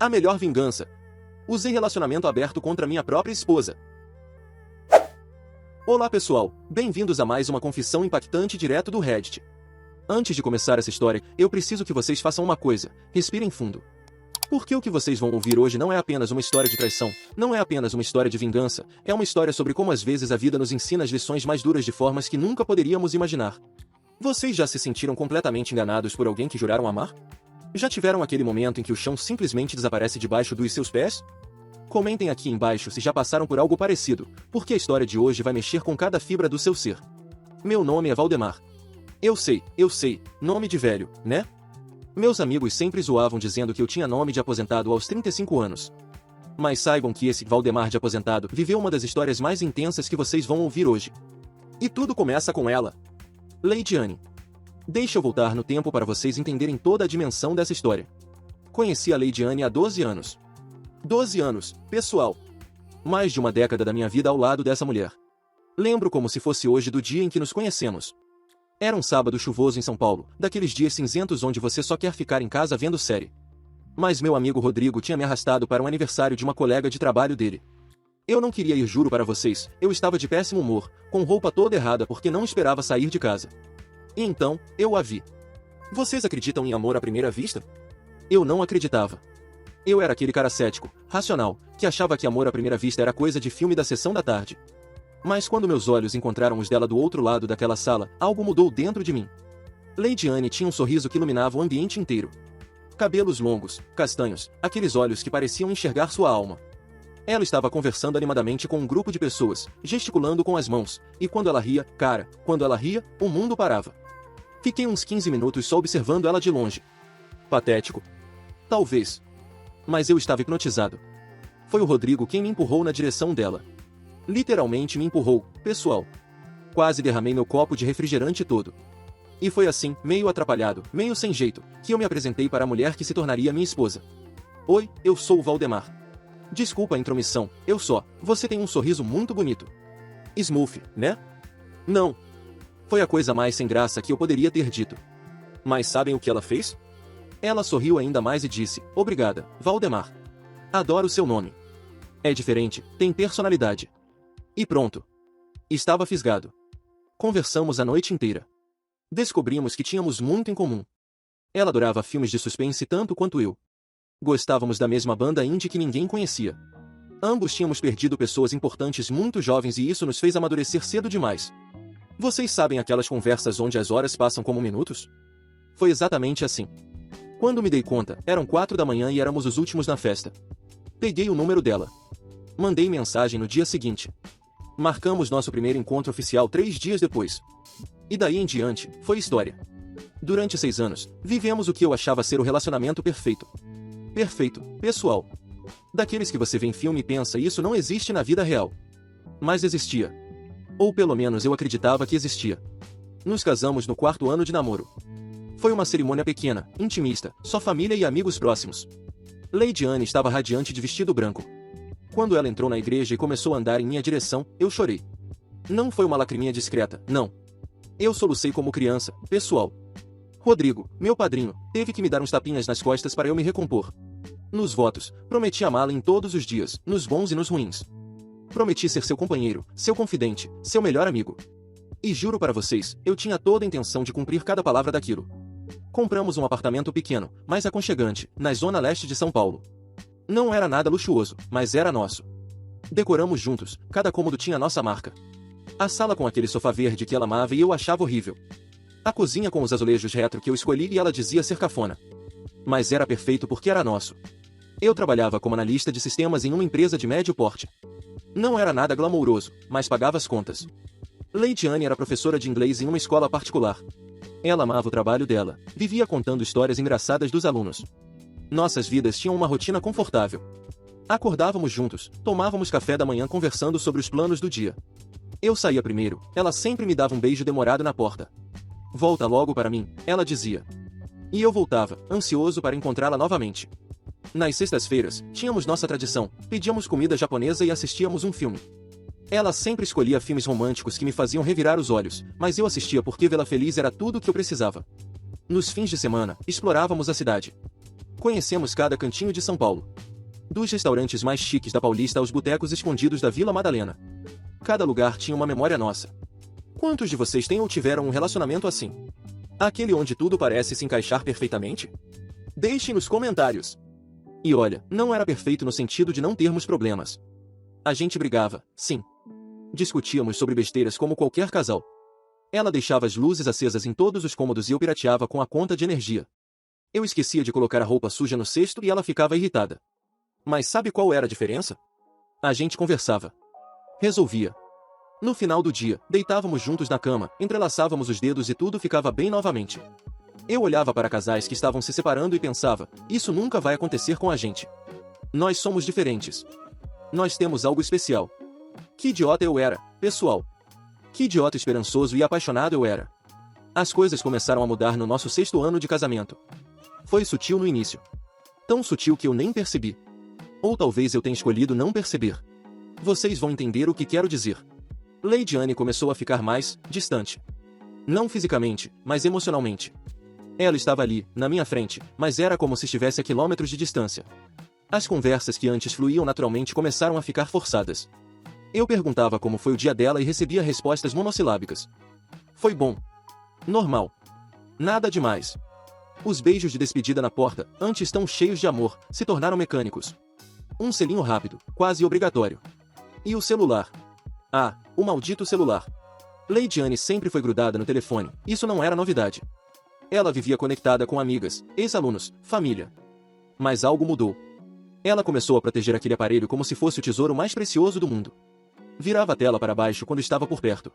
A melhor vingança. Usei relacionamento aberto contra minha própria esposa. Olá pessoal, bem-vindos a mais uma confissão impactante direto do Reddit. Antes de começar essa história, eu preciso que vocês façam uma coisa, respirem fundo. Porque o que vocês vão ouvir hoje não é apenas uma história de traição, não é apenas uma história de vingança, é uma história sobre como às vezes a vida nos ensina as lições mais duras de formas que nunca poderíamos imaginar. Vocês já se sentiram completamente enganados por alguém que juraram amar? Já tiveram aquele momento em que o chão simplesmente desaparece debaixo dos seus pés? Comentem aqui embaixo se já passaram por algo parecido, porque a história de hoje vai mexer com cada fibra do seu ser. Meu nome é Valdemar. Eu sei, nome de velho, né? Meus amigos sempre zoavam dizendo que eu tinha nome de aposentado aos 35 anos. Mas saibam que esse Valdemar de aposentado viveu uma das histórias mais intensas que vocês vão ouvir hoje. E tudo começa com ela, Leidiane. Deixa eu voltar no tempo para vocês entenderem toda a dimensão dessa história. Conheci a Leidiane há 12 anos. 12 anos, pessoal. Mais de uma década da minha vida ao lado dessa mulher. Lembro como se fosse hoje do dia em que nos conhecemos. Era um sábado chuvoso em São Paulo, daqueles dias cinzentos onde você só quer ficar em casa vendo série. Mas meu amigo Rodrigo tinha me arrastado para um aniversário de uma colega de trabalho dele. Eu não queria ir, juro para vocês, eu estava de péssimo humor, com roupa toda errada porque não esperava sair de casa. E então, eu a vi. Vocês acreditam em amor à primeira vista? Eu não acreditava. Eu era aquele cara cético, racional, que achava que amor à primeira vista era coisa de filme da sessão da tarde. Mas quando meus olhos encontraram os dela do outro lado daquela sala, algo mudou dentro de mim. Leidiane tinha um sorriso que iluminava o ambiente inteiro. Cabelos longos, castanhos, aqueles olhos que pareciam enxergar sua alma. Ela estava conversando animadamente com um grupo de pessoas, gesticulando com as mãos, e quando ela ria, o mundo parava. Fiquei uns 15 minutos só observando ela de longe. Patético? Talvez. Mas eu estava hipnotizado. Foi o Rodrigo quem me empurrou na direção dela. Literalmente me empurrou, pessoal. Quase derramei meu copo de refrigerante todo. E foi assim, meio atrapalhado, meio sem jeito, que eu me apresentei para a mulher que se tornaria minha esposa. Oi, eu sou o Valdemar. Desculpa a intromissão, você tem um sorriso muito bonito. Smooth, né? Não. Foi a coisa mais sem graça que eu poderia ter dito. Mas sabem o que ela fez? Ela sorriu ainda mais e disse, obrigada, Valdemar. Adoro seu nome. É diferente, tem personalidade. E pronto. Estava fisgado. Conversamos a noite inteira. Descobrimos que tínhamos muito em comum. Ela adorava filmes de suspense tanto quanto eu. Gostávamos da mesma banda indie que ninguém conhecia. Ambos tínhamos perdido pessoas importantes muito jovens e isso nos fez amadurecer cedo demais. Vocês sabem aquelas conversas onde as horas passam como minutos? Foi exatamente assim. Quando me dei conta, eram 4 da manhã e éramos os últimos na festa. Peguei o número dela. Mandei mensagem no dia seguinte. Marcamos nosso primeiro encontro oficial 3 dias depois. E daí em diante, foi história. Durante 6 anos, vivemos o que eu achava ser o relacionamento perfeito. Perfeito, pessoal. Daqueles que você vê em filme e pensa, isso não existe na vida real. Mas existia. Ou pelo menos eu acreditava que existia. Nos casamos no 4º ano de namoro. Foi uma cerimônia pequena, intimista, só família e amigos próximos. Leidiane estava radiante de vestido branco. Quando ela entrou na igreja e começou a andar em minha direção, eu chorei. Não foi uma lacriminha discreta, não. Eu solucei como criança, pessoal. Rodrigo, meu padrinho, teve que me dar uns tapinhas nas costas para eu me recompor. Nos votos, prometi amá-la em todos os dias, nos bons e nos ruins. Prometi ser seu companheiro, seu confidente, seu melhor amigo. E juro para vocês, eu tinha toda a intenção de cumprir cada palavra daquilo. Compramos um apartamento pequeno, mas aconchegante, na zona leste de São Paulo. Não era nada luxuoso, mas era nosso. Decoramos juntos, cada cômodo tinha nossa marca. A sala com aquele sofá verde que ela amava e eu achava horrível. A cozinha com os azulejos retro que eu escolhi e ela dizia ser cafona. Mas era perfeito porque era nosso. Eu trabalhava como analista de sistemas em uma empresa de médio porte. Não era nada glamouroso, mas pagava as contas. Leidiane era professora de inglês em uma escola particular. Ela amava o trabalho dela, vivia contando histórias engraçadas dos alunos. Nossas vidas tinham uma rotina confortável. Acordávamos juntos, tomávamos café da manhã conversando sobre os planos do dia. Eu saía primeiro, ela sempre me dava um beijo demorado na porta. Volta logo para mim, ela dizia. E eu voltava, ansioso para encontrá-la novamente. Nas sextas-feiras, tínhamos nossa tradição, pedíamos comida japonesa e assistíamos um filme. Ela sempre escolhia filmes românticos que me faziam revirar os olhos, mas eu assistia porque vê-la feliz era tudo o que eu precisava. Nos fins de semana, explorávamos a cidade. Conhecemos cada cantinho de São Paulo. Dos restaurantes mais chiques da Paulista aos botecos escondidos da Vila Madalena. Cada lugar tinha uma memória nossa. Quantos de vocês têm ou tiveram um relacionamento assim? Aquele onde tudo parece se encaixar perfeitamente? Deixe nos comentários. E olha, não era perfeito no sentido de não termos problemas. A gente brigava, sim. Discutíamos sobre besteiras como qualquer casal. Ela deixava as luzes acesas em todos os cômodos e eu pirateava com a conta de energia. Eu esquecia de colocar a roupa suja no cesto e ela ficava irritada. Mas sabe qual era a diferença? A gente conversava. Resolvia. No final do dia, deitávamos juntos na cama, entrelaçávamos os dedos e tudo ficava bem novamente. Eu olhava para casais que estavam se separando e pensava, isso nunca vai acontecer com a gente. Nós somos diferentes. Nós temos algo especial. Que idiota eu era, pessoal. Que idiota esperançoso e apaixonado eu era. As coisas começaram a mudar no nosso 6º ano de casamento. Foi sutil no início. Tão sutil que eu nem percebi. Ou talvez eu tenha escolhido não perceber. Vocês vão entender o que quero dizer. Lady Anne começou a ficar mais distante. Não fisicamente, mas emocionalmente. Ela estava ali, na minha frente, mas era como se estivesse a quilômetros de distância. As conversas que antes fluíam naturalmente começaram a ficar forçadas. Eu perguntava como foi o dia dela e recebia respostas monossilábicas. Foi bom. Normal. Nada demais. Os beijos de despedida na porta, antes tão cheios de amor, se tornaram mecânicos. Um selinho rápido, quase obrigatório. E o celular. Ah, o maldito celular. Lady Anne sempre foi grudada no telefone, isso não era novidade. Ela vivia conectada com amigas, ex-alunos, família. Mas algo mudou. Ela começou a proteger aquele aparelho como se fosse o tesouro mais precioso do mundo. Virava a tela para baixo quando estava por perto.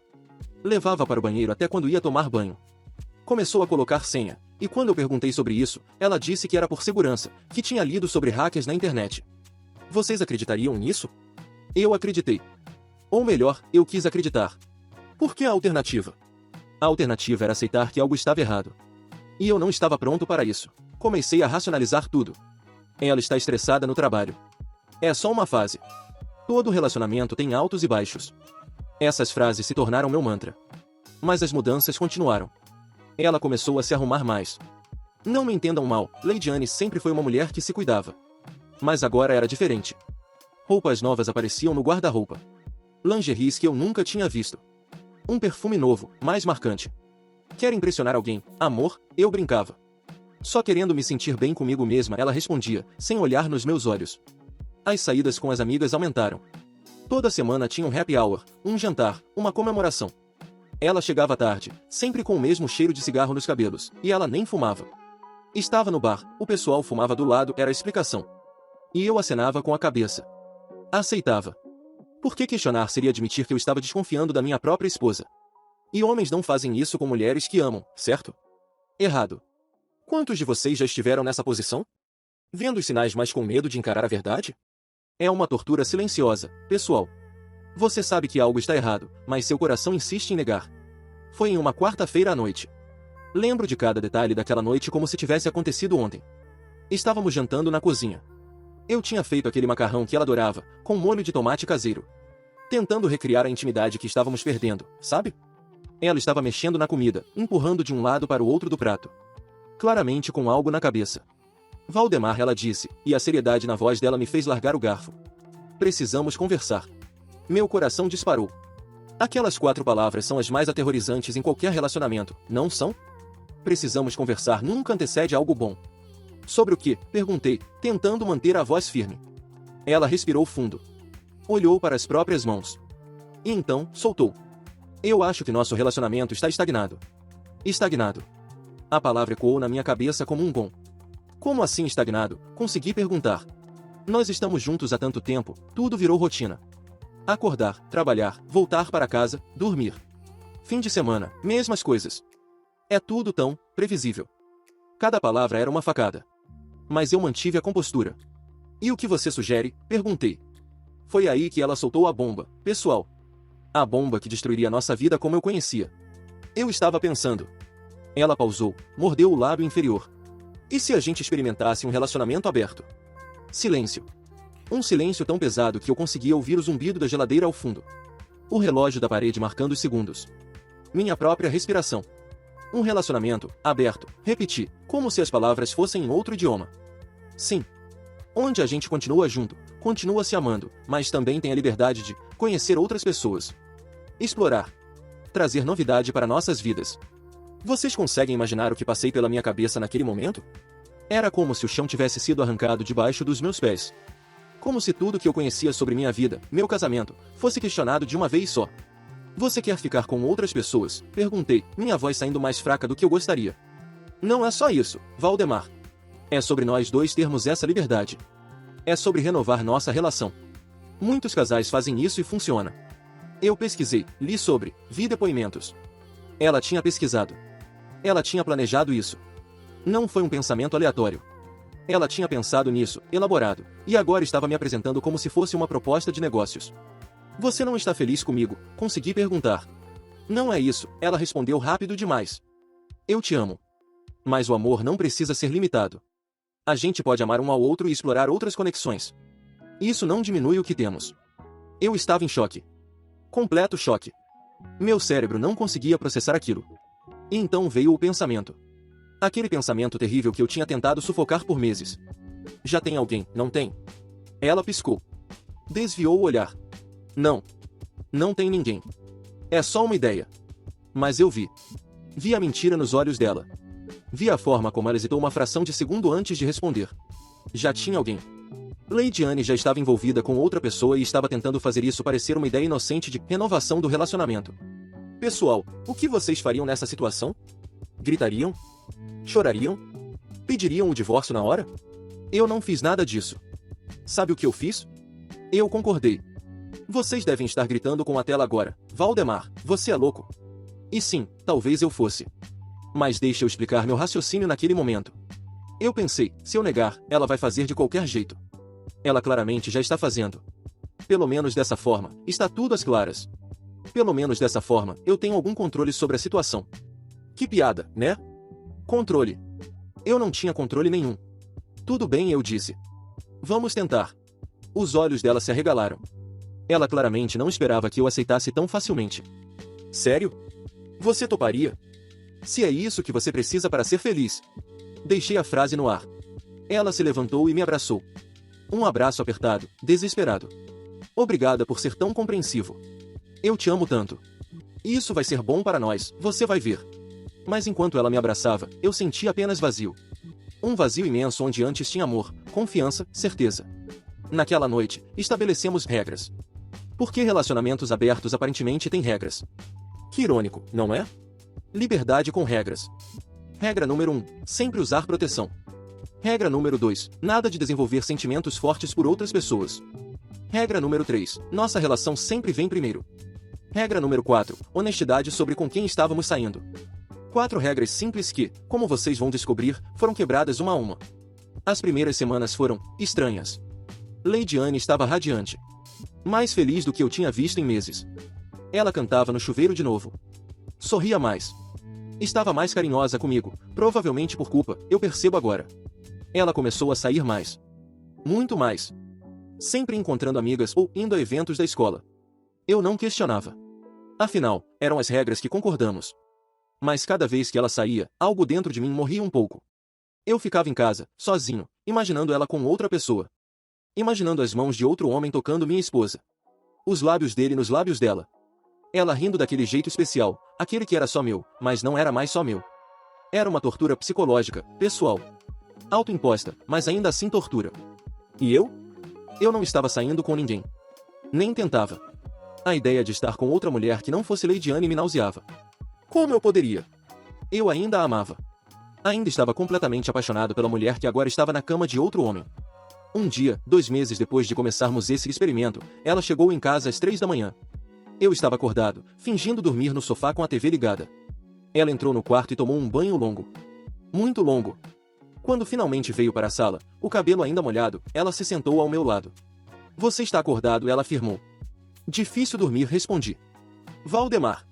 Levava para o banheiro até quando ia tomar banho. Começou a colocar senha, e quando eu perguntei sobre isso, ela disse que era por segurança, que tinha lido sobre hackers na internet. Vocês acreditariam nisso? Eu acreditei. Ou melhor, eu quis acreditar. Por que a alternativa? A alternativa era aceitar que algo estava errado. E eu não estava pronto para isso. Comecei a racionalizar tudo. Ela está estressada no trabalho. É só uma fase. Todo relacionamento tem altos e baixos. Essas frases se tornaram meu mantra. Mas as mudanças continuaram. Ela começou a se arrumar mais. Não me entendam mal, Lady Anne sempre foi uma mulher que se cuidava. Mas agora era diferente. Roupas novas apareciam no guarda-roupa. Lingeries que eu nunca tinha visto. Um perfume novo, mais marcante. Quer impressionar alguém, amor? Eu brincava. Só querendo me sentir bem comigo mesma, ela respondia, sem olhar nos meus olhos. As saídas com as amigas aumentaram. Toda semana tinha um happy hour, um jantar, uma comemoração. Ela chegava tarde, sempre com o mesmo cheiro de cigarro nos cabelos, e ela nem fumava. Estava no bar, o pessoal fumava do lado, era a explicação. E eu acenava com a cabeça. Aceitava. Por que questionar seria admitir que eu estava desconfiando da minha própria esposa? E homens não fazem isso com mulheres que amam, certo? Errado. Quantos de vocês já estiveram nessa posição? Vendo os sinais, mas com medo de encarar a verdade? É uma tortura silenciosa, pessoal. Você sabe que algo está errado, mas seu coração insiste em negar. Foi em uma quarta-feira à noite. Lembro de cada detalhe daquela noite como se tivesse acontecido ontem. Estávamos jantando na cozinha. Eu tinha feito aquele macarrão que ela adorava, com molho de tomate caseiro. Tentando recriar a intimidade que estávamos perdendo, sabe? Ela estava mexendo na comida, empurrando de um lado para o outro do prato. Claramente com algo na cabeça. Valdemar, ela disse, e a seriedade na voz dela me fez largar o garfo. Precisamos conversar. Meu coração disparou. Aquelas 4 palavras são as mais aterrorizantes em qualquer relacionamento, não são? Precisamos conversar nunca antecede algo bom. Sobre o que? Perguntei, tentando manter a voz firme. Ela respirou fundo. Olhou para as próprias mãos. E então, soltou. Eu acho que nosso relacionamento está estagnado. Estagnado. A palavra ecoou na minha cabeça como um gong. Como assim estagnado? Consegui perguntar. Nós estamos juntos há tanto tempo, tudo virou rotina. Acordar, trabalhar, voltar para casa, dormir. Fim de semana, mesmas coisas. É tudo tão previsível. Cada palavra era uma facada. Mas eu mantive a compostura. E o que você sugere? Perguntei. Foi aí que ela soltou a bomba, pessoal. A bomba que destruiria nossa vida como eu conhecia. Eu estava pensando. Ela pausou, mordeu o lábio inferior. E se a gente experimentasse um relacionamento aberto? Silêncio. Um silêncio tão pesado que eu conseguia ouvir o zumbido da geladeira ao fundo. O relógio da parede marcando os segundos. Minha própria respiração. Um relacionamento aberto, repeti, como se as palavras fossem em outro idioma. Sim. onde a gente continua junto, continua se amando, mas também tem a liberdade de conhecer outras pessoas, explorar, trazer novidade para nossas vidas. Vocês conseguem imaginar o que passei pela minha cabeça naquele momento? Era como se o chão tivesse sido arrancado debaixo dos meus pés. Como se tudo que eu conhecia sobre minha vida, meu casamento, fosse questionado de uma vez só. Você quer ficar com outras pessoas? Perguntei, minha voz saindo mais fraca do que eu gostaria. Não é só isso, Valdemar. É sobre nós dois termos essa liberdade. É sobre renovar nossa relação. Muitos casais fazem isso e funciona. Eu pesquisei, li sobre, vi depoimentos. Ela tinha pesquisado. Ela tinha planejado isso. Não foi um pensamento aleatório. Ela tinha pensado nisso, elaborado, e agora estava me apresentando como se fosse uma proposta de negócios. Você não está feliz comigo? Consegui perguntar. Não é isso, ela respondeu rápido demais. Eu te amo. Mas o amor não precisa ser limitado. A gente pode amar um ao outro e explorar outras conexões. Isso não diminui o que temos. Eu estava em choque. Completo choque. Meu cérebro não conseguia processar aquilo. E então veio o pensamento. Aquele pensamento terrível que eu tinha tentado sufocar por meses. Já tem alguém, não tem? Ela piscou. Desviou o olhar. Não. Não tem ninguém. É só uma ideia. Mas eu vi. Vi a mentira nos olhos dela. Vi a forma como ela hesitou uma fração de segundo antes de responder. Já tinha alguém. Lady Anne já estava envolvida com outra pessoa e estava tentando fazer isso parecer uma ideia inocente de renovação do relacionamento. Pessoal, o que vocês fariam nessa situação? Gritariam? Chorariam? Pediriam o divórcio na hora? Eu não fiz nada disso. Sabe o que eu fiz? Eu concordei. Vocês devem estar gritando com a tela agora. Valdemar, você é louco. E sim, talvez eu fosse. Mas deixe eu explicar meu raciocínio naquele momento. Eu pensei, se eu negar, ela vai fazer de qualquer jeito. Ela claramente já está fazendo. Pelo menos dessa forma, está tudo às claras. Pelo menos dessa forma, eu tenho algum controle sobre a situação. Que piada, né? Controle. Eu não tinha controle nenhum. Tudo bem, eu disse. Vamos tentar. Os olhos dela se arregalaram. Ela claramente não esperava que eu aceitasse tão facilmente. Sério? Você toparia? Se é isso que você precisa para ser feliz. Deixei a frase no ar. Ela se levantou e me abraçou. Um abraço apertado, desesperado. Obrigada por ser tão compreensivo. Eu te amo tanto. Isso vai ser bom para nós, você vai ver. Mas enquanto ela me abraçava, eu sentia apenas vazio. Um vazio imenso onde antes tinha amor, confiança, certeza. Naquela noite, estabelecemos regras. Porque relacionamentos abertos aparentemente têm regras. Que irônico, não é? Liberdade com regras. Regra número 1. Sempre usar proteção. Regra número 2. Nada de desenvolver sentimentos fortes por outras pessoas. Regra número 3. Nossa relação sempre vem primeiro. Regra número 4. Honestidade sobre com quem estávamos saindo. 4 regras simples que, como vocês vão descobrir, foram quebradas uma a uma. As primeiras semanas foram estranhas. Lady Anne estava radiante. Mais feliz do que eu tinha visto em meses. Ela cantava no chuveiro de novo. Sorria mais. Estava mais carinhosa comigo, provavelmente por culpa, eu percebo agora. Ela começou a sair mais. Muito mais. Sempre encontrando amigas ou indo a eventos da escola. Eu não questionava. Afinal, eram as regras que concordamos. Mas cada vez que ela saía, algo dentro de mim morria um pouco. Eu ficava em casa, sozinho, imaginando ela com outra pessoa. Imaginando as mãos de outro homem tocando minha esposa. Os lábios dele nos lábios dela. Ela rindo daquele jeito especial, aquele que era só meu, mas não era mais só meu. Era uma tortura psicológica, pessoal. Autoimposta, mas ainda assim tortura. E eu? Eu não estava saindo com ninguém. Nem tentava. A ideia de estar com outra mulher que não fosse Lady Anne me nauseava. Como eu poderia? Eu ainda a amava. Ainda estava completamente apaixonado pela mulher que agora estava na cama de outro homem. Um dia, 2 meses depois de começarmos esse experimento, ela chegou em casa às 3 da manhã. Eu estava acordado, fingindo dormir no sofá com a TV ligada. Ela entrou no quarto e tomou um banho longo. Muito longo. Quando finalmente veio para a sala, o cabelo ainda molhado, ela se sentou ao meu lado. Você está acordado, ela afirmou. Difícil dormir, respondi. Valdemar.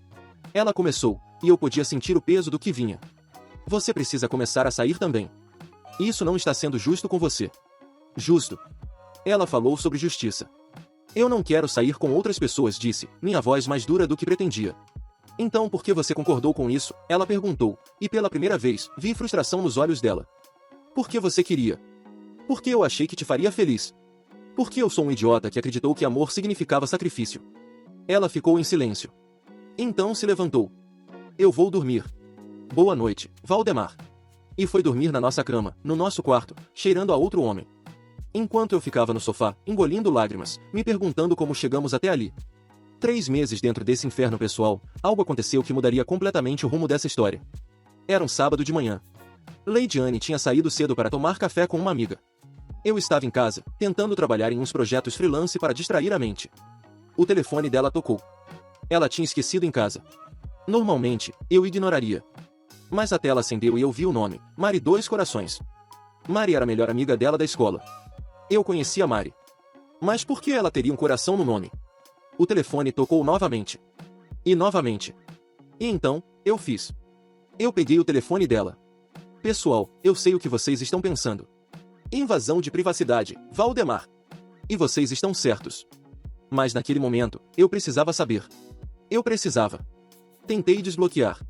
Ela começou, e eu podia sentir o peso do que vinha. Você precisa começar a sair também. Isso não está sendo justo com você. Justo. Ela falou sobre justiça. Eu não quero sair com outras pessoas, disse, minha voz mais dura do que pretendia. Então por que você concordou com isso? Ela perguntou, e pela primeira vez, vi frustração nos olhos dela. Por que você queria? Porque eu achei que te faria feliz. Porque eu sou um idiota que acreditou que amor significava sacrifício. Ela ficou em silêncio. Então se levantou. Eu vou dormir. Boa noite, Valdemar. E foi dormir na nossa cama, no nosso quarto, cheirando a outro homem. Enquanto eu ficava no sofá, engolindo lágrimas, me perguntando como chegamos até ali. 3 meses dentro desse inferno pessoal, algo aconteceu que mudaria completamente o rumo dessa história. Era um sábado de manhã. Lady Anne tinha saído cedo para tomar café com uma amiga. Eu estava em casa, tentando trabalhar em uns projetos freelance para distrair a mente. O telefone dela tocou. Ela tinha esquecido em casa. Normalmente, eu ignoraria. Mas a tela acendeu e eu vi o nome, Mari Dois Corações. Mari era a melhor amiga dela da escola. Eu conhecia Mari. Mas por que ela teria um coração no nome? O telefone tocou novamente. E novamente. E então, eu fiz. Eu peguei o telefone dela. Pessoal, eu sei o que vocês estão pensando. Invasão de privacidade, Valdemar. E vocês estão certos. Mas naquele momento, eu precisava saber. Eu precisava. Tentei desbloquear.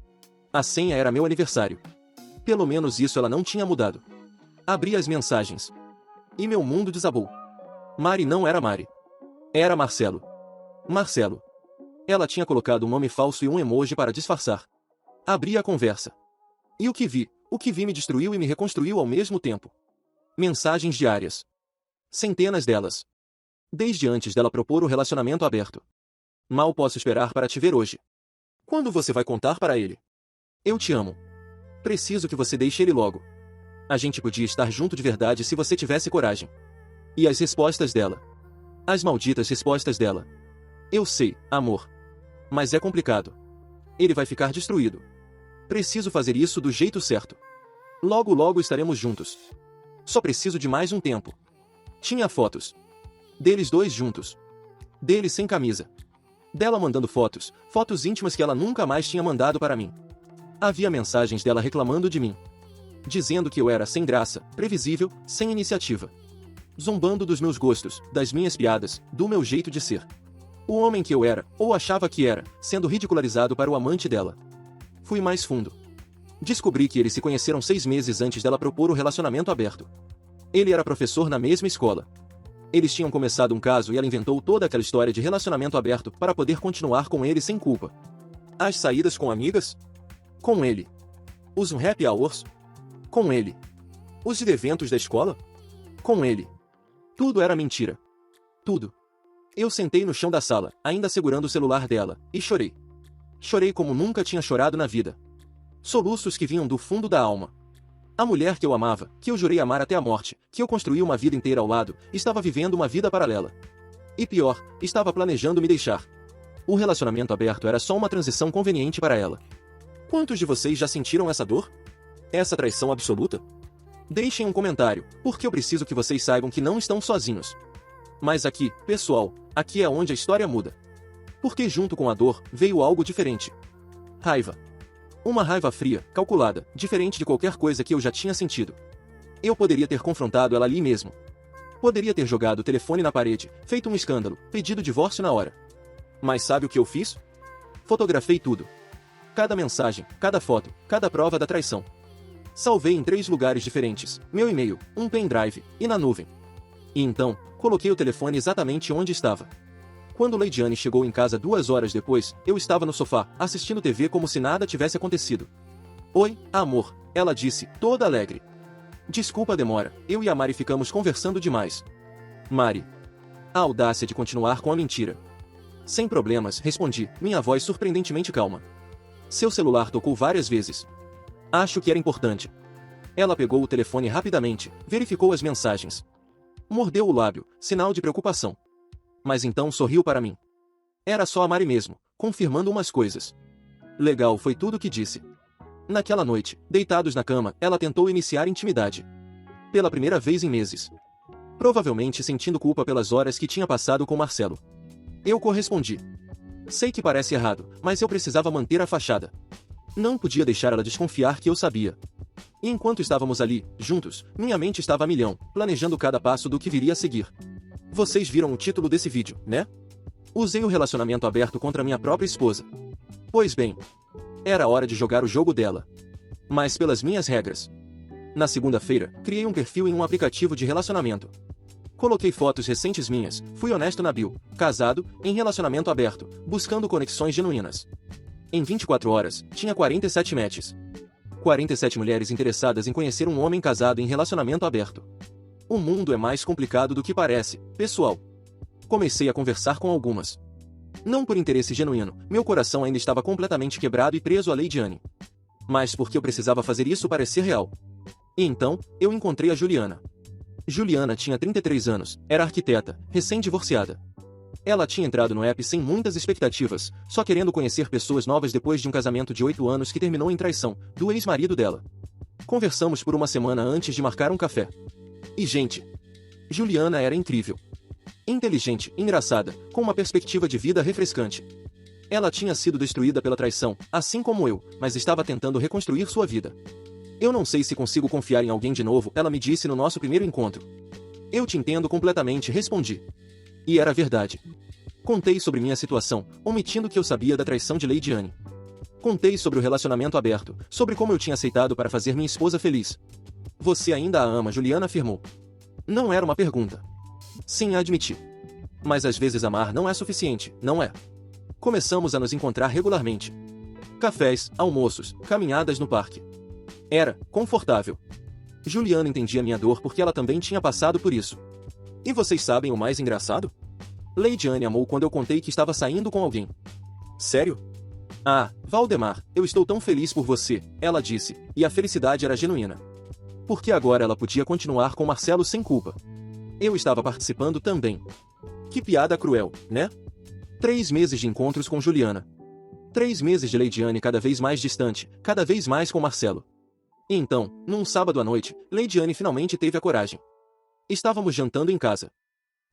A senha era meu aniversário. Pelo menos isso ela não tinha mudado. Abri as mensagens. E meu mundo desabou. Mari não era Mari. Era Marcelo. Marcelo. Ela tinha colocado um nome falso e um emoji para disfarçar. Abri a conversa. E o que vi me destruiu e me reconstruiu ao mesmo tempo. Mensagens diárias. Centenas delas. Desde antes dela propor o relacionamento aberto. Mal posso esperar para te ver hoje. Quando você vai contar para ele? Eu te amo. Preciso que você deixe ele logo. A gente podia estar junto de verdade se você tivesse coragem. E as respostas dela. As malditas respostas dela. Eu sei, amor. Mas é complicado. Ele vai ficar destruído. Preciso fazer isso do jeito certo. Logo logo estaremos juntos. Só preciso de mais um tempo. Tinha fotos. Deles dois juntos. Dele sem camisa. Dela mandando fotos íntimas que ela nunca mais tinha mandado para mim. Havia mensagens dela reclamando de mim. Dizendo que eu era sem graça, previsível, sem iniciativa. Zombando dos meus gostos, das minhas piadas, do meu jeito de ser. O homem que eu era, ou achava que era, sendo ridicularizado para o amante dela. Fui mais fundo. Descobri que eles se conheceram 6 meses antes dela propor o relacionamento aberto. Ele era professor na mesma escola. Eles tinham começado um caso e ela inventou toda aquela história de relacionamento aberto para poder continuar com ele sem culpa. As saídas com amigas? Com ele. Os happy hours? Com ele. Os eventos da escola? Com ele. Tudo era mentira. Tudo. Eu sentei no chão da sala, ainda segurando o celular dela, e chorei. Chorei como nunca tinha chorado na vida. Soluços que vinham do fundo da alma. A mulher que eu amava, que eu jurei amar até a morte, que eu construí uma vida inteira ao lado, estava vivendo uma vida paralela. E pior, estava planejando me deixar. O relacionamento aberto era só uma transição conveniente para ela. Quantos de vocês já sentiram essa dor? Essa traição absoluta? Deixem um comentário, porque eu preciso que vocês saibam que não estão sozinhos. Mas aqui, pessoal, aqui é onde a história muda. Porque junto com a dor, veio algo diferente. Raiva. Uma raiva fria, calculada, diferente de qualquer coisa que eu já tinha sentido. Eu poderia ter confrontado ela ali mesmo. Poderia ter jogado o telefone na parede, feito um escândalo, pedido divórcio na hora. Mas sabe o que eu fiz? Fotografei tudo. Cada mensagem, cada foto, cada prova da traição. Salvei em 3 lugares diferentes, meu e-mail, um pendrive, e na nuvem. E então, coloquei o telefone exatamente onde estava. Quando Lady Anne chegou em casa 2 horas depois, eu estava no sofá, assistindo TV como se nada tivesse acontecido. Oi, amor, ela disse, toda alegre. Desculpa a demora, eu e a Mari ficamos conversando demais. Mari. A audácia de continuar com a mentira. Sem problemas, respondi, minha voz surpreendentemente calma. Seu celular tocou várias vezes. Acho que era importante. Ela pegou o telefone rapidamente, verificou as mensagens. Mordeu o lábio, sinal de preocupação. Mas então sorriu para mim. Era só a Mari mesmo, confirmando umas coisas. Legal, foi tudo o que disse. Naquela noite, deitados na cama, ela tentou iniciar intimidade. Pela primeira vez em meses. Provavelmente sentindo culpa pelas horas que tinha passado com Marcelo. Eu correspondi. Sei que parece errado, mas eu precisava manter a fachada. Não podia deixar ela desconfiar que eu sabia. E enquanto estávamos ali, juntos, minha mente estava a milhão, planejando cada passo do que viria a seguir. Vocês viram o título desse vídeo, né? Usei o relacionamento aberto contra minha própria esposa. Pois bem, era hora de jogar o jogo dela. Mas pelas minhas regras. Na segunda-feira, criei um perfil em um aplicativo de relacionamento. Coloquei fotos recentes minhas, fui honesto na bio, casado, em relacionamento aberto, buscando conexões genuínas. Em 24 horas, tinha 47 matches. 47 mulheres interessadas em conhecer um homem casado em relacionamento aberto. O mundo é mais complicado do que parece, pessoal. Comecei a conversar com algumas. Não por interesse genuíno, meu coração ainda estava completamente quebrado e preso à Leidiane. Mas porque eu precisava fazer isso parecer real. E então, eu encontrei a Juliana. Juliana tinha 33 anos, era arquiteta, recém-divorciada. Ela tinha entrado no app sem muitas expectativas, só querendo conhecer pessoas novas depois de um casamento de 8 anos que terminou em traição, do ex-marido dela. Conversamos por uma semana antes de marcar um café. E gente, Juliana era incrível. Inteligente, engraçada, com uma perspectiva de vida refrescante. Ela tinha sido destruída pela traição, assim como eu, mas estava tentando reconstruir sua vida. Eu não sei se consigo confiar em alguém de novo, ela me disse no nosso primeiro encontro. Eu te entendo completamente, respondi. E era verdade. Contei sobre minha situação, omitindo que eu sabia da traição de Leidiane. Contei sobre o relacionamento aberto, sobre como eu tinha aceitado para fazer minha esposa feliz. Você ainda a ama, Juliana afirmou. Não era uma pergunta. Sim, admiti. Mas às vezes amar não é suficiente, não é? Começamos a nos encontrar regularmente. Cafés, almoços, caminhadas no parque. Era confortável. Juliana entendia minha dor porque ela também tinha passado por isso. E vocês sabem o mais engraçado? Leidiane amou quando eu contei que estava saindo com alguém. Sério? Ah, Valdemar, eu estou tão feliz por você, ela disse, e a felicidade era genuína. Porque agora ela podia continuar com Marcelo sem culpa. Eu estava participando também. Que piada cruel, né? 3 meses de encontros com Juliana. 3 meses de Leidiane cada vez mais distante, cada vez mais com Marcelo. E então, num sábado à noite, Leidiane finalmente teve a coragem. Estávamos jantando em casa.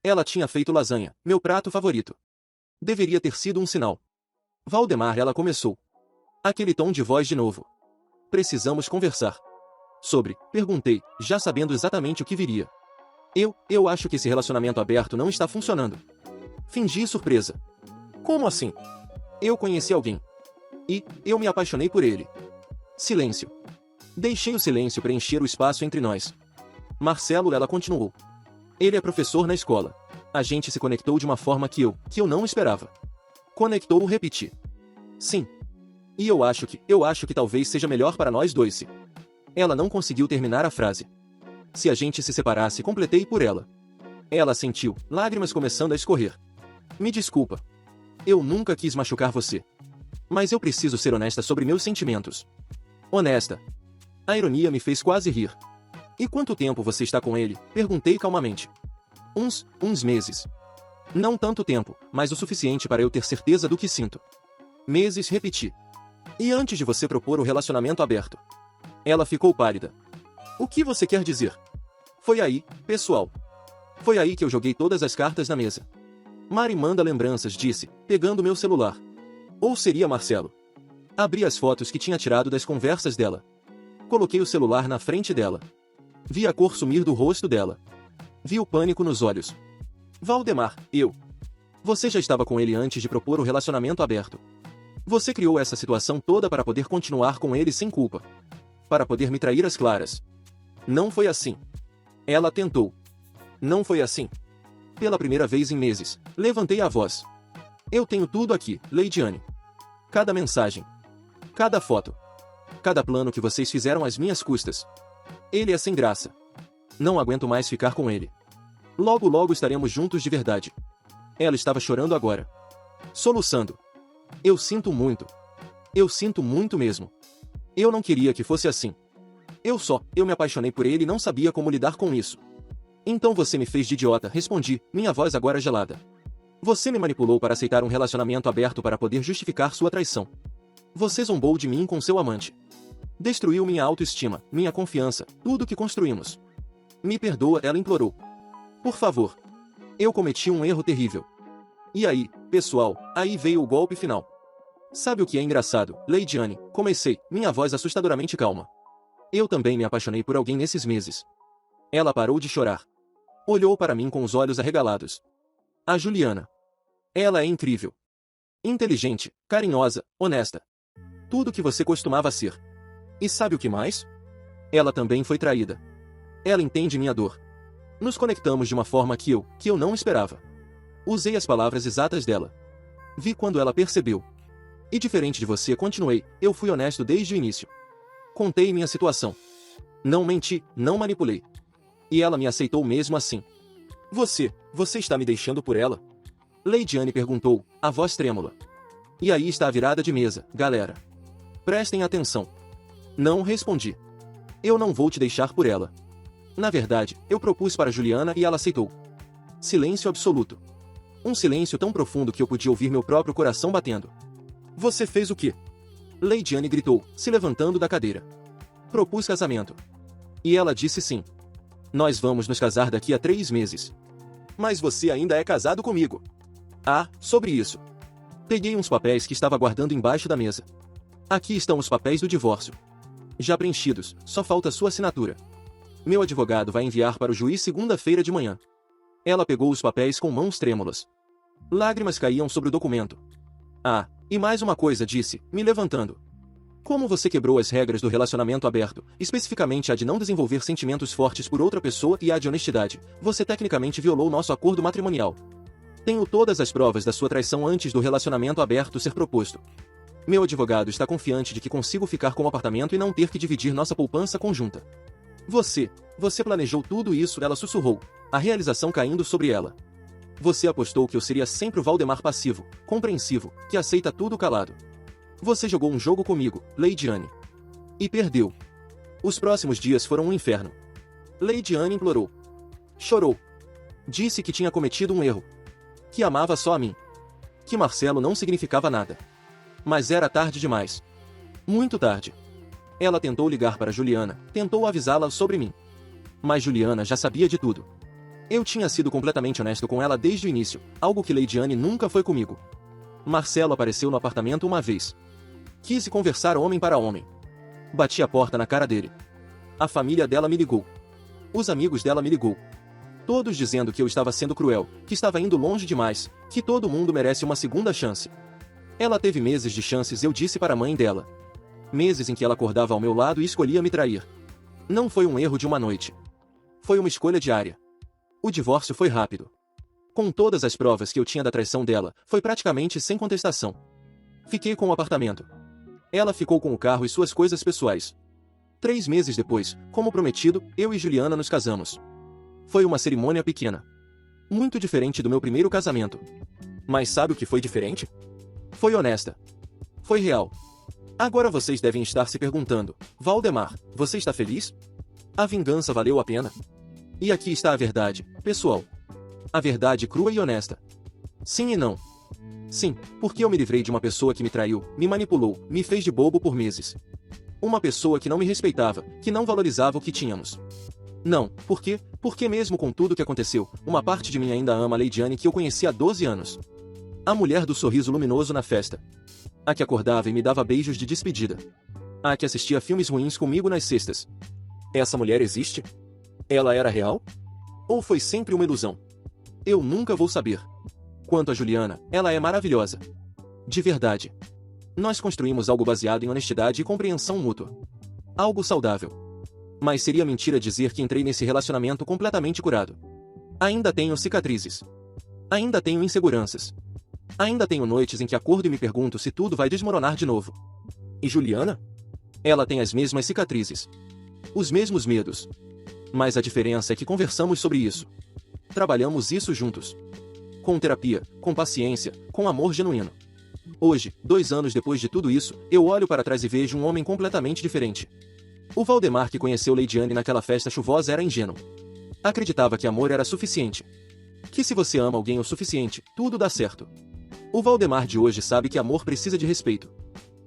Ela tinha feito lasanha, meu prato favorito. Deveria ter sido um sinal. Valdemar, ela começou. Aquele tom de voz de novo. Precisamos conversar. Sobre, perguntei, já sabendo exatamente o que viria. Eu acho que esse relacionamento aberto não está funcionando. Fingi surpresa. Como assim? Eu conheci alguém. E, eu me apaixonei por ele. Silêncio. Deixei o silêncio preencher o espaço entre nós. Marcelo, ela continuou. Ele é professor na escola. A gente se conectou de uma forma que eu não esperava. Conectou, repeti. Sim. E eu acho que talvez seja melhor para nós dois se... Ela não conseguiu terminar a frase. Se a gente se separasse, completei por ela. Ela sentiu, lágrimas começando a escorrer. Me desculpa. Eu nunca quis machucar você. Mas eu preciso ser honesta sobre meus sentimentos. Honesta. A ironia me fez quase rir. E quanto tempo você está com ele? Perguntei calmamente. Uns meses. Não tanto tempo, mas o suficiente para eu ter certeza do que sinto. Meses, repeti. E antes de você propor o relacionamento aberto? Ela ficou pálida. O que você quer dizer? Foi aí, pessoal. Foi aí que eu joguei todas as cartas na mesa. Mari manda lembranças, disse, pegando meu celular. Ou seria Marcelo. Abri as fotos que tinha tirado das conversas dela. Coloquei o celular na frente dela. Vi a cor sumir do rosto dela. Vi o pânico nos olhos. Valdemar, Você já estava com ele antes de propor o relacionamento aberto. Você criou essa situação toda para poder continuar com ele sem culpa. Para poder me trair às claras. Não foi assim. Ela tentou. Não foi assim. Pela primeira vez em meses, levantei a voz. Eu tenho tudo aqui, Leidiane. Cada mensagem. Cada foto. Cada plano que vocês fizeram às minhas custas. Ele é sem graça. Não aguento mais ficar com ele. Logo logo estaremos juntos de verdade. Ela estava chorando agora. Soluçando. Eu sinto muito. Eu sinto muito mesmo. Eu não queria que fosse assim. Eu me apaixonei por ele e não sabia como lidar com isso. Então você me fez de idiota, respondi, minha voz agora gelada. Você me manipulou para aceitar um relacionamento aberto para poder justificar sua traição. Você zombou de mim com seu amante. Destruiu minha autoestima, minha confiança, tudo que construímos. Me perdoa, ela implorou. Por favor. Eu cometi um erro terrível. E aí, pessoal, aí veio o golpe final. Sabe o que é engraçado, Leidiane? Comecei, minha voz assustadoramente calma. Eu também me apaixonei por alguém nesses meses. Ela parou de chorar. Olhou para mim com os olhos arregalados. A Juliana. Ela é incrível. Inteligente, carinhosa, honesta. Tudo que você costumava ser. E sabe o que mais? Ela também foi traída. Ela entende minha dor. Nos conectamos de uma forma que eu não esperava. Usei as palavras exatas dela. Vi quando ela percebeu. E diferente de você, continuei, eu fui honesto desde o início. Contei minha situação. Não menti, não manipulei. E ela me aceitou mesmo assim. Você está me deixando por ela? Lady Anne perguntou, a voz trêmula. E aí está a virada de mesa, galera. Prestem atenção. Não respondi. Eu não vou te deixar por ela. Na verdade, eu propus para Juliana e ela aceitou. Silêncio absoluto. Um silêncio tão profundo que eu podia ouvir meu próprio coração batendo. Você fez o quê? Lady Anne gritou, se levantando da cadeira. Propus casamento. E ela disse sim. Nós vamos nos casar daqui a 3 meses. Mas você ainda é casado comigo. Ah, sobre isso. Peguei uns papéis que estava guardando embaixo da mesa. Aqui estão os papéis do divórcio. Já preenchidos, só falta sua assinatura. Meu advogado vai enviar para o juiz segunda-feira de manhã. Ela pegou os papéis com mãos trêmulas. Lágrimas caíam sobre o documento. Ah, e mais uma coisa, disse, me levantando. Como você quebrou as regras do relacionamento aberto, especificamente a de não desenvolver sentimentos fortes por outra pessoa e a de honestidade, você tecnicamente violou nosso acordo matrimonial. Tenho todas as provas da sua traição antes do relacionamento aberto ser proposto. Meu advogado está confiante de que consigo ficar com o apartamento e não ter que dividir nossa poupança conjunta. Você planejou tudo isso, ela sussurrou, a realização caindo sobre ela. Você apostou que eu seria sempre o Valdemar passivo, compreensivo, que aceita tudo calado. Você jogou um jogo comigo, Lady Anne. E perdeu. Os próximos dias foram um inferno. Lady Anne implorou. Chorou. Disse que tinha cometido um erro. Que amava só a mim. Que Marcelo não significava nada. Mas era tarde demais. Muito tarde. Ela tentou ligar para Juliana, tentou avisá-la sobre mim. Mas Juliana já sabia de tudo. Eu tinha sido completamente honesto com ela desde o início, algo que Lady Anne nunca foi comigo. Marcelo apareceu no apartamento uma vez. Quis conversar homem para homem. Bati a porta na cara dele. A família dela me ligou. Os amigos dela me ligou. Todos dizendo que eu estava sendo cruel, que estava indo longe demais, que todo mundo merece uma segunda chance. Ela teve meses de chances, eu disse para a mãe dela. Meses em que ela acordava ao meu lado e escolhia me trair. Não foi um erro de uma noite. Foi uma escolha diária. O divórcio foi rápido. Com todas as provas que eu tinha da traição dela, foi praticamente sem contestação. Fiquei com o apartamento. Ela ficou com o carro e suas coisas pessoais. 3 meses depois, como prometido, eu e Juliana nos casamos. Foi uma cerimônia pequena. Muito diferente do meu primeiro casamento. Mas sabe o que foi diferente? Foi honesta. Foi real. Agora vocês devem estar se perguntando, Valdemar, você está feliz? A vingança valeu a pena? E aqui está a verdade, pessoal. A verdade crua e honesta. Sim e não. Sim, porque eu me livrei de uma pessoa que me traiu, me manipulou, me fez de bobo por meses. Uma pessoa que não me respeitava, que não valorizava o que tínhamos. Não, por quê? Porque mesmo com tudo que aconteceu, uma parte de mim ainda ama a Lady Anne que eu conheci há 12 anos. A mulher do sorriso luminoso na festa. A que acordava e me dava beijos de despedida. A que assistia filmes ruins comigo nas sextas. Essa mulher existe? Ela era real? Ou foi sempre uma ilusão? Eu nunca vou saber. Quanto a Juliana, ela é maravilhosa. De verdade. Nós construímos algo baseado em honestidade e compreensão mútua. Algo saudável. Mas seria mentira dizer que entrei nesse relacionamento completamente curado. Ainda tenho cicatrizes. Ainda tenho inseguranças. Ainda tenho noites em que acordo e me pergunto se tudo vai desmoronar de novo. E Juliana? Ela tem as mesmas cicatrizes. Os mesmos medos. Mas a diferença é que conversamos sobre isso. Trabalhamos isso juntos. Com terapia, com paciência, com amor genuíno. Hoje, 2 anos depois de tudo isso, eu olho para trás e vejo um homem completamente diferente. O Valdemar que conheceu Lady Anne naquela festa chuvosa era ingênuo. Acreditava que amor era suficiente. Que se você ama alguém o suficiente, tudo dá certo. O Valdemar de hoje sabe que amor precisa de respeito.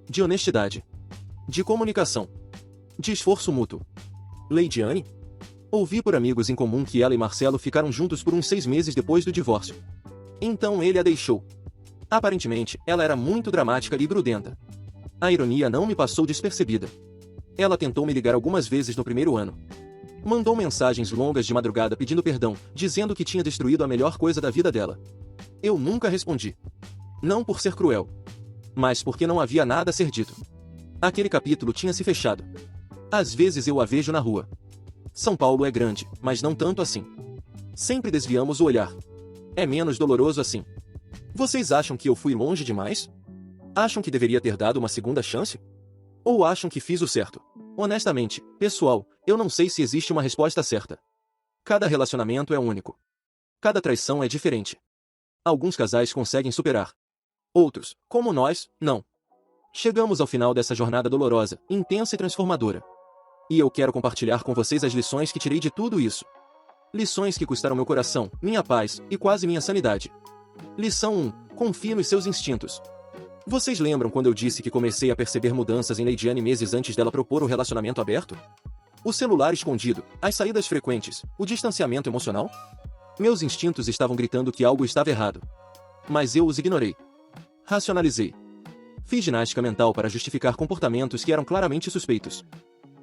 De honestidade. De comunicação. De esforço mútuo. Lady Anne? Ouvi por amigos em comum que ela e Marcelo ficaram juntos por uns 6 meses depois do divórcio. Então ele a deixou. Aparentemente, ela era muito dramática e grudenta. A ironia não me passou despercebida. Ela tentou me ligar algumas vezes no primeiro ano. Mandou mensagens longas de madrugada pedindo perdão, dizendo que tinha destruído a melhor coisa da vida dela. Eu nunca respondi. Não por ser cruel. Mas porque não havia nada a ser dito. Aquele capítulo tinha se fechado. Às vezes eu a vejo na rua. São Paulo é grande, mas não tanto assim. Sempre desviamos o olhar. É menos doloroso assim. Vocês acham que eu fui longe demais? Acham que deveria ter dado uma segunda chance? Ou acham que fiz o certo? Honestamente, pessoal, eu não sei se existe uma resposta certa. Cada relacionamento é único. Cada traição é diferente. Alguns casais conseguem superar. Outros, como nós, não. Chegamos ao final dessa jornada dolorosa, intensa e transformadora. E eu quero compartilhar com vocês as lições que tirei de tudo isso. Lições que custaram meu coração, minha paz e quase minha sanidade. Lição 1. Confie nos seus instintos. Vocês lembram quando eu disse que comecei a perceber mudanças em Leidiane meses antes dela propor o relacionamento aberto? O celular escondido, as saídas frequentes, o distanciamento emocional? Meus instintos estavam gritando que algo estava errado. Mas eu os ignorei. Racionalizei. Fiz ginástica mental para justificar comportamentos que eram claramente suspeitos.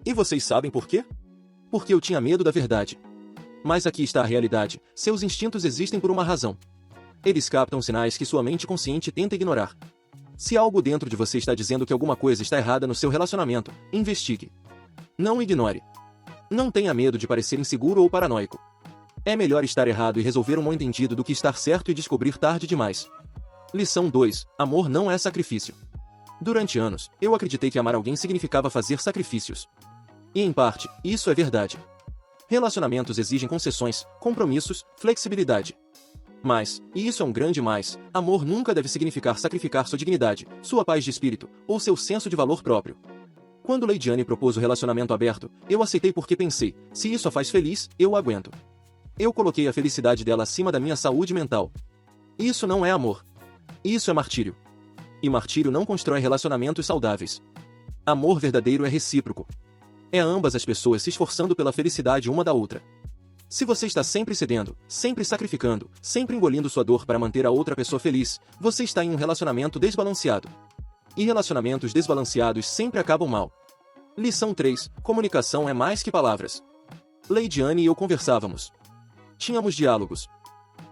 E vocês sabem por quê? Porque eu tinha medo da verdade. Mas aqui está a realidade: seus instintos existem por uma razão. Eles captam sinais que sua mente consciente tenta ignorar. Se algo dentro de você está dizendo que alguma coisa está errada no seu relacionamento, investigue. Não ignore. Não tenha medo de parecer inseguro ou paranoico. É melhor estar errado e resolver um mal-entendido do que estar certo e descobrir tarde demais. Lição 2. Amor não é sacrifício. Durante anos, eu acreditei que amar alguém significava fazer sacrifícios. E em parte, isso é verdade. Relacionamentos exigem concessões, compromissos, flexibilidade. Mas, e isso é um grande mais, amor nunca deve significar sacrificar sua dignidade, sua paz de espírito, ou seu senso de valor próprio. Quando Leidiane propôs o relacionamento aberto, eu aceitei porque pensei, se isso a faz feliz, eu aguento. Eu coloquei a felicidade dela acima da minha saúde mental. Isso não é amor. Isso é martírio. E martírio não constrói relacionamentos saudáveis. Amor verdadeiro é recíproco. É ambas as pessoas se esforçando pela felicidade uma da outra. Se você está sempre cedendo, sempre sacrificando, sempre engolindo sua dor para manter a outra pessoa feliz, você está em um relacionamento desbalanceado. E relacionamentos desbalanceados sempre acabam mal. Lição 3. Comunicação é mais que palavras. Leidiane e eu conversávamos. Tínhamos diálogos.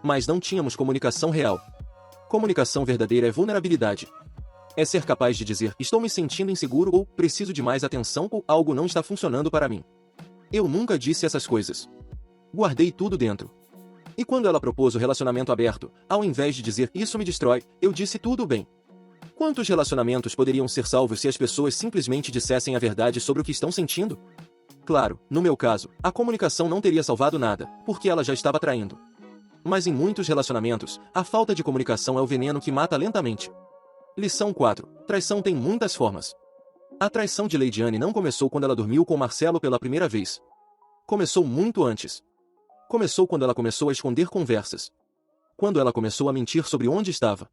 Mas não tínhamos comunicação real. Comunicação verdadeira é vulnerabilidade. É ser capaz de dizer, estou me sentindo inseguro ou preciso de mais atenção ou algo não está funcionando para mim. Eu nunca disse essas coisas. Guardei tudo dentro. E quando ela propôs o relacionamento aberto, ao invés de dizer, isso me destrói, eu disse tudo bem. Quantos relacionamentos poderiam ser salvos se as pessoas simplesmente dissessem a verdade sobre o que estão sentindo? Claro, no meu caso, a comunicação não teria salvado nada, porque ela já estava traindo. Mas em muitos relacionamentos, a falta de comunicação é o veneno que mata lentamente. Lição 4. Traição tem muitas formas. A traição de Leidiane não começou quando ela dormiu com Marcelo pela primeira vez. Começou muito antes. Começou quando ela começou a esconder conversas. Quando ela começou a mentir sobre onde estava.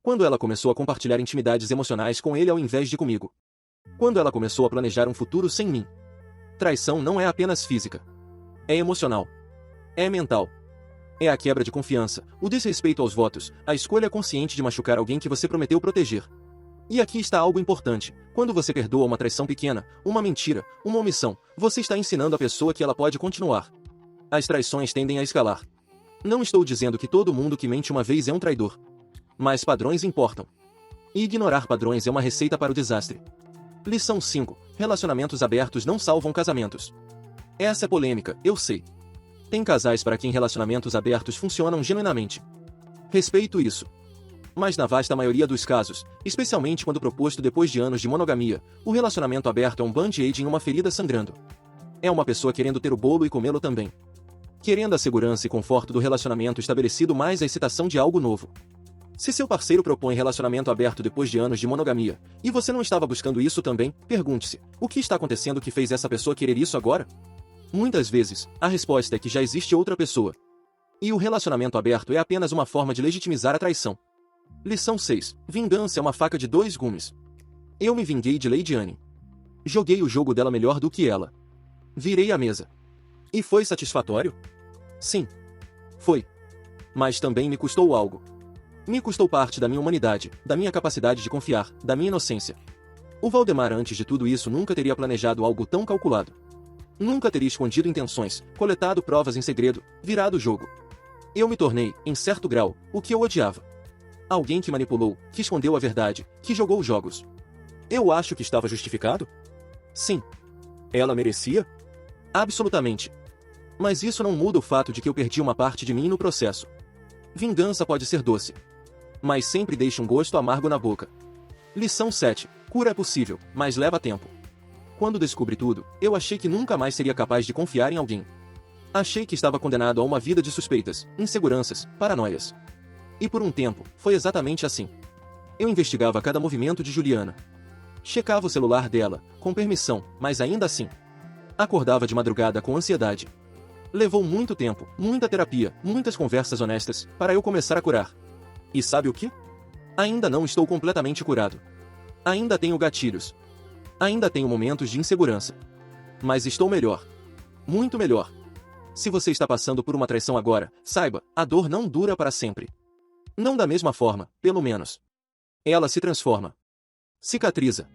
Quando ela começou a compartilhar intimidades emocionais com ele ao invés de comigo. Quando ela começou a planejar um futuro sem mim. Traição não é apenas física. É emocional. É mental. É a quebra de confiança, o desrespeito aos votos, a escolha consciente de machucar alguém que você prometeu proteger. E aqui está algo importante. Quando você perdoa uma traição pequena, uma mentira, uma omissão, você está ensinando a pessoa que ela pode continuar. As traições tendem a escalar. Não estou dizendo que todo mundo que mente uma vez é um traidor. Mas padrões importam. E ignorar padrões é uma receita para o desastre. Lição 5. Relacionamentos abertos não salvam casamentos. Essa é polêmica, eu sei. Tem casais para quem relacionamentos abertos funcionam genuinamente. Respeito isso. Mas na vasta maioria dos casos, especialmente quando proposto depois de anos de monogamia, o relacionamento aberto é um band-aid em uma ferida sangrando. É uma pessoa querendo ter o bolo e comê-lo também. Querendo a segurança e conforto do relacionamento estabelecido mais a excitação de algo novo. Se seu parceiro propõe relacionamento aberto depois de anos de monogamia, e você não estava buscando isso também, pergunte-se, o que está acontecendo que fez essa pessoa querer isso agora? Muitas vezes, a resposta é que já existe outra pessoa. E o relacionamento aberto é apenas uma forma de legitimizar a traição. Lição 6. Vingança é uma faca de dois gumes. Eu me vinguei de Leidiane. Joguei o jogo dela melhor do que ela. Virei a mesa. E foi satisfatório? Sim. Foi. Mas também me custou algo. Me custou parte da minha humanidade, da minha capacidade de confiar, da minha inocência. O Valdemar antes de tudo isso nunca teria planejado algo tão calculado. Nunca teria escondido intenções, coletado provas em segredo, virado o jogo. Eu me tornei, em certo grau, o que eu odiava. Alguém que manipulou, que escondeu a verdade, que jogou jogos. Eu acho que estava justificado? Sim. Ela merecia? Absolutamente. Mas isso não muda o fato de que eu perdi uma parte de mim no processo. Vingança pode ser doce, mas sempre deixa um gosto amargo na boca. Lição 7. Cura é possível, mas leva tempo. Quando descobri tudo, eu achei que nunca mais seria capaz de confiar em alguém. Achei que estava condenado a uma vida de suspeitas, inseguranças, paranoias. E por um tempo, foi exatamente assim. Eu investigava cada movimento de Juliana. Checava o celular dela, com permissão, mas ainda assim. Acordava de madrugada com ansiedade. Levou muito tempo, muita terapia, muitas conversas honestas, para eu começar a curar. E sabe o que? Ainda não estou completamente curado. Ainda tenho gatilhos. Ainda tenho momentos de insegurança. Mas estou melhor. Muito melhor. Se você está passando por uma traição agora, saiba, a dor não dura para sempre. Não da mesma forma, pelo menos. Ela se transforma. Cicatriza.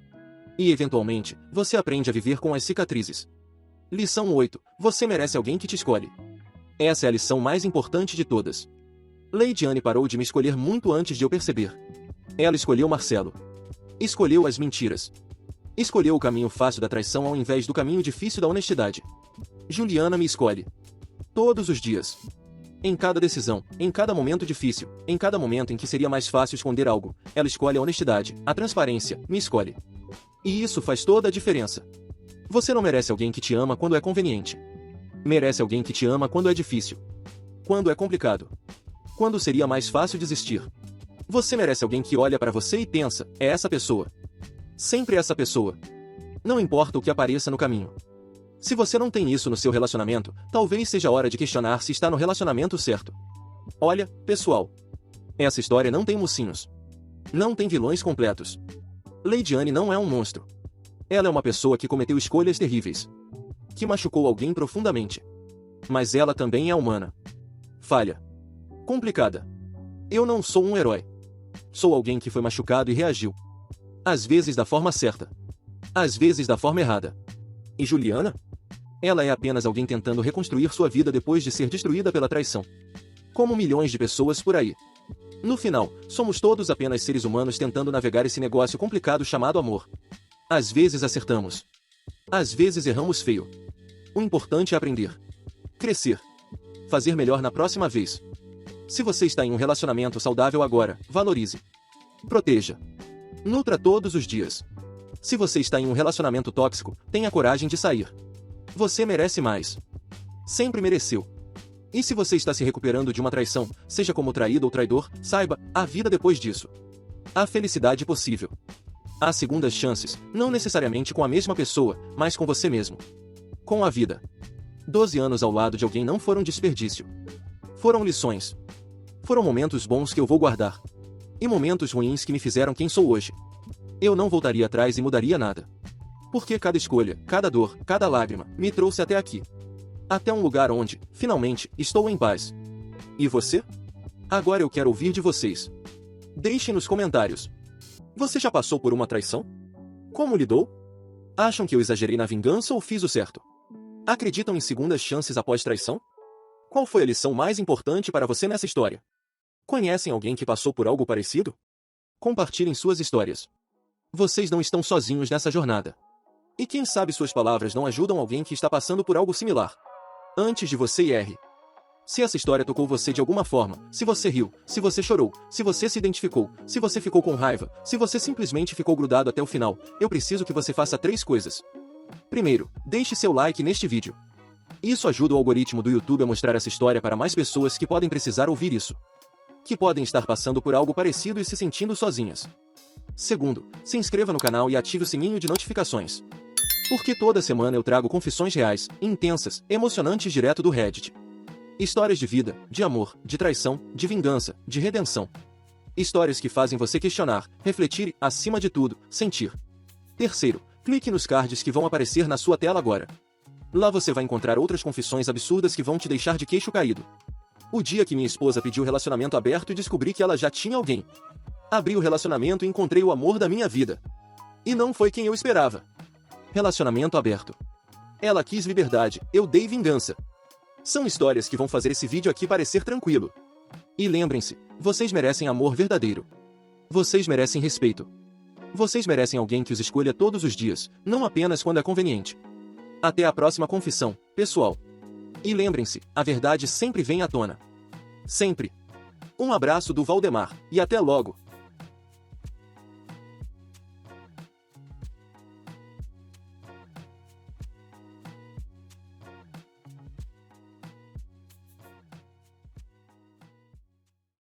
E eventualmente, você aprende a viver com as cicatrizes. Lição 8. Você merece alguém que te escolhe. Essa é a lição mais importante de todas. Lady Anne parou de me escolher muito antes de eu perceber. Ela escolheu Marcelo. Escolheu as mentiras. Escolheu o caminho fácil da traição ao invés do caminho difícil da honestidade. Juliana me escolhe. Todos os dias. Em cada decisão, em cada momento difícil, em cada momento em que seria mais fácil esconder algo, ela escolhe a honestidade, a transparência, me escolhe. E isso faz toda a diferença. Você não merece alguém que te ama quando é conveniente. Merece alguém que te ama quando é difícil. Quando é complicado. Quando seria mais fácil desistir. Você merece alguém que olha para você e pensa, é essa pessoa. Sempre essa pessoa. Não importa o que apareça no caminho. Se você não tem isso no seu relacionamento, talvez seja hora de questionar se está no relacionamento certo. Olha, pessoal. Essa história não tem mocinhos. Não tem vilões completos. Lady Anne não é um monstro. Ela é uma pessoa que cometeu escolhas terríveis. Que machucou alguém profundamente. Mas ela também é humana. Falha. Complicada. Eu não sou um herói. Sou alguém que foi machucado e reagiu. Às vezes da forma certa. Às vezes da forma errada. E Juliana? Ela é apenas alguém tentando reconstruir sua vida depois de ser destruída pela traição. Como milhões de pessoas por aí. No final, somos todos apenas seres humanos tentando navegar esse negócio complicado chamado amor. Às vezes acertamos. Às vezes erramos feio. O importante é aprender. Crescer. Fazer melhor na próxima vez. Se você está em um relacionamento saudável agora, valorize. Proteja. Nutra todos os dias. Se você está em um relacionamento tóxico, tenha coragem de sair. Você merece mais. Sempre mereceu. E se você está se recuperando de uma traição, seja como traído ou traidor, saiba, há vida depois disso. Há felicidade possível. Há segundas chances, não necessariamente com a mesma pessoa, mas com você mesmo. Com a vida. 12 anos ao lado de alguém não foram desperdício. Foram lições. Foram momentos bons que eu vou guardar. E momentos ruins que me fizeram quem sou hoje. Eu não voltaria atrás e mudaria nada. Porque cada escolha, cada dor, cada lágrima, me trouxe até aqui. Até um lugar onde, finalmente, estou em paz. E você? Agora eu quero ouvir de vocês. Deixem nos comentários. Você já passou por uma traição? Como lidou? Acham que eu exagerei na vingança ou fiz o certo? Acreditam em segundas chances após traição? Qual foi a lição mais importante para você nessa história? Conhecem alguém que passou por algo parecido? Compartilhem suas histórias. Vocês não estão sozinhos nessa jornada. E quem sabe suas palavras não ajudam alguém que está passando por algo similar. Antes de você erre. Se essa história tocou você de alguma forma, se você riu, se você chorou, se você se identificou, se você ficou com raiva, se você simplesmente ficou grudado até o final, eu preciso que você faça 3 coisas. Primeiro, deixe seu like neste vídeo. Isso ajuda o algoritmo do YouTube a mostrar essa história para mais pessoas que podem precisar ouvir isso. Que podem estar passando por algo parecido e se sentindo sozinhas. Segundo, se inscreva no canal e ative o sininho de notificações. Porque toda semana eu trago confissões reais, intensas, emocionantes direto do Reddit. Histórias de vida, de amor, de traição, de vingança, de redenção. Histórias que fazem você questionar, refletir e, acima de tudo, sentir. Terceiro, clique nos cards que vão aparecer na sua tela agora. Lá você vai encontrar outras confissões absurdas que vão te deixar de queixo caído. O dia que minha esposa pediu relacionamento aberto e descobri que ela já tinha alguém. Abri o relacionamento e encontrei o amor da minha vida. E não foi quem eu esperava. Relacionamento aberto. Ela quis liberdade, eu dei vingança. São histórias que vão fazer esse vídeo aqui parecer tranquilo. E lembrem-se, vocês merecem amor verdadeiro. Vocês merecem respeito. Vocês merecem alguém que os escolha todos os dias, não apenas quando é conveniente. Até a próxima confissão, pessoal. E lembrem-se, a verdade sempre vem à tona. Sempre. Um abraço do Valdemar, e até logo!